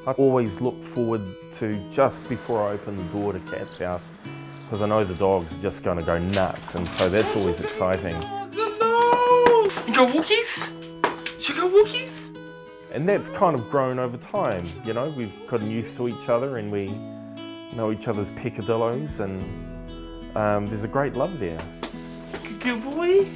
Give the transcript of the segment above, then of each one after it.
I always look forward to just before I open the door to Kat's house, because I know the dogs are just going to go nuts, and so that's always exciting. No! You got walkies? You got walkies? And that's kind of grown over time, you know, we've gotten used to each other and we know each other's peccadillos, and there's a great love there. Good boy.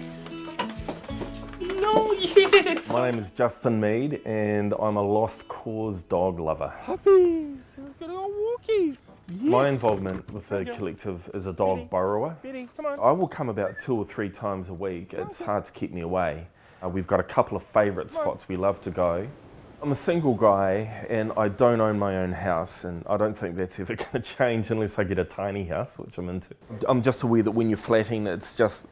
No, yes. My name is Justin Meade and I'm a lost cause dog lover. Puppies. Let's go to a walkie. Yes. My involvement with the collective is a dog borrower. Betty, come on. I will come about 2 or 3 times a week. It's hard to keep me away. We've got a couple of favourite spots we love to go. I'm a single guy and I don't own my own house, and I don't think that's ever going to change unless I get a tiny house, which I'm into. I'm just aware that when you're flatting, it's just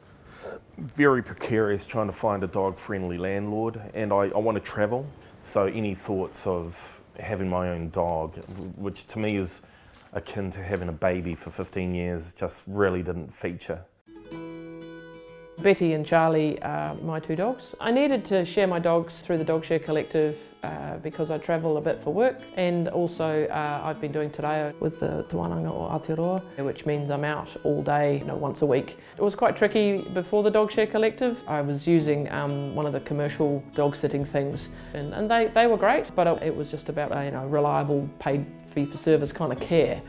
very precarious trying to find a dog-friendly landlord, and I want to travel, so any thoughts of having my own dog, which to me is akin to having a baby for 15 years, just really didn't feature. Betty and Charlie are my 2 dogs. I needed to share my dogs through the Dog Share Collective because I travel a bit for work, and also I've been doing te reo with the Tuananga o Aotearoa, which means I'm out all day, once a week. It was quite tricky before the Dog Share Collective. I was using one of the commercial dog sitting things, and they were great, but it was just about reliable paid fee for service kind of care,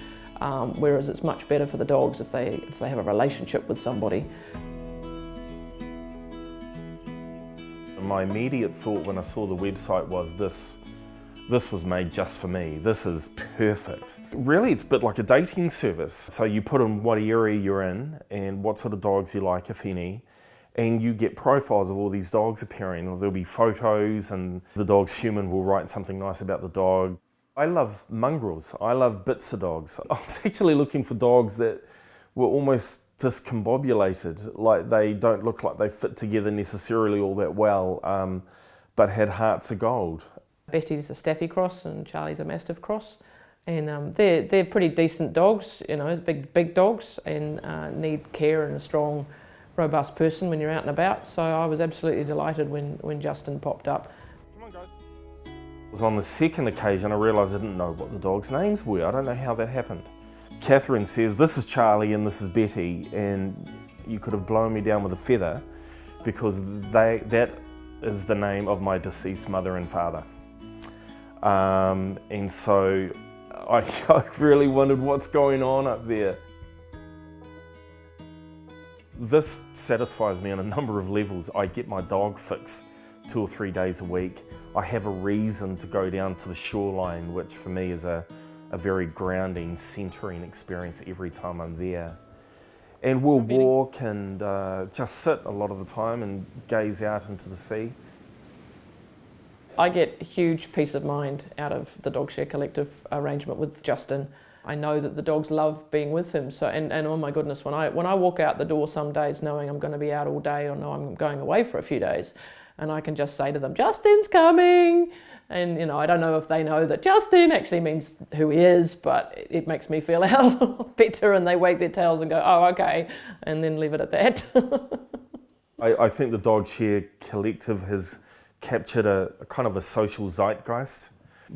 whereas it's much better for the dogs if they have a relationship with somebody. My immediate thought when I saw the website was this was made just for me. This is perfect. Really, it's a bit like a dating service. So you put in what area you're in and what sort of dogs you like, if any, and you get profiles of all these dogs appearing. There'll be photos and the dog's human will write something nice about the dog. I love mongrels. I love bits of dogs. I was actually looking for dogs that were almost discombobulated, like they don't look like they fit together necessarily all that well, but had hearts of gold. Betty's a Staffy cross and Charlie's a Mastiff cross, and they're pretty decent dogs, big dogs, and need care and a strong, robust person when you're out and about. So I was absolutely delighted when Justin popped up. Come on, guys. It was on the second occasion I realised I didn't know what the dogs' names were. I don't know how that happened. Katherine says, this is Charlie and this is Betty, and you could have blown me down with a feather because that is the name of my deceased mother and father. And so I really wondered what's going on up there. This satisfies me on a number of levels. I get my dog fix 2 or 3 days a week. I have a reason to go down to the shoreline, which for me is a very grounding, centering experience every time I'm there. And we'll walk and just sit a lot of the time and gaze out into the sea. I get a huge peace of mind out of the Dog Share Collective arrangement with Justin. I know that the dogs love being with him, so and oh my goodness, when I walk out the door some days knowing I'm going to be out all day or know I'm going away for a few days, and I can just say to them, Justin's coming! And I don't know if they know that Justin actually means who he is, but it makes me feel a hell of a lot better, and they wag their tails and go, oh, okay, and then leave it at that. I think the Dog Share Collective has captured a kind of a social zeitgeist.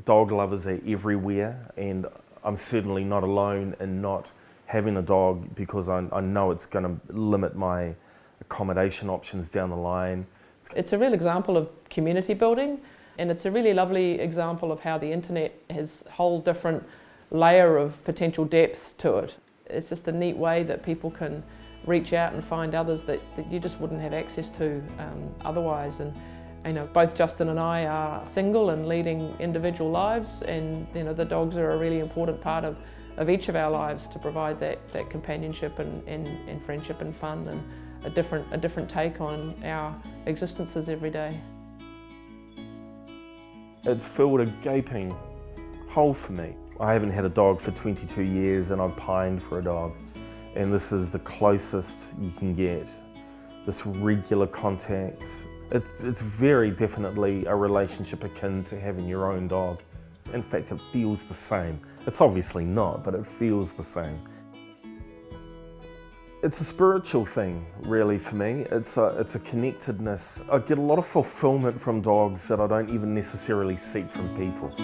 Dog lovers are everywhere, and I'm certainly not alone in not having a dog because I know it's going to limit my accommodation options down the line. It's a real example of community building. And it's a really lovely example of how the internet has a whole different layer of potential depth to it. It's just a neat way that people can reach out and find others that you just wouldn't have access to otherwise. And both Justin and I are single and leading individual lives, and the dogs are a really important part of each of our lives to provide that companionship and friendship and fun and a different take on our existences every day. It's filled a gaping hole for me. I haven't had a dog for 22 years and I've pined for a dog. And this is the closest you can get. This regular contact. It's very definitely a relationship akin to having your own dog. In fact, it feels the same. It's obviously not, but it feels the same. It's a spiritual thing, really, for me. It's a connectedness. I get a lot of fulfillment from dogs that I don't even necessarily seek from people.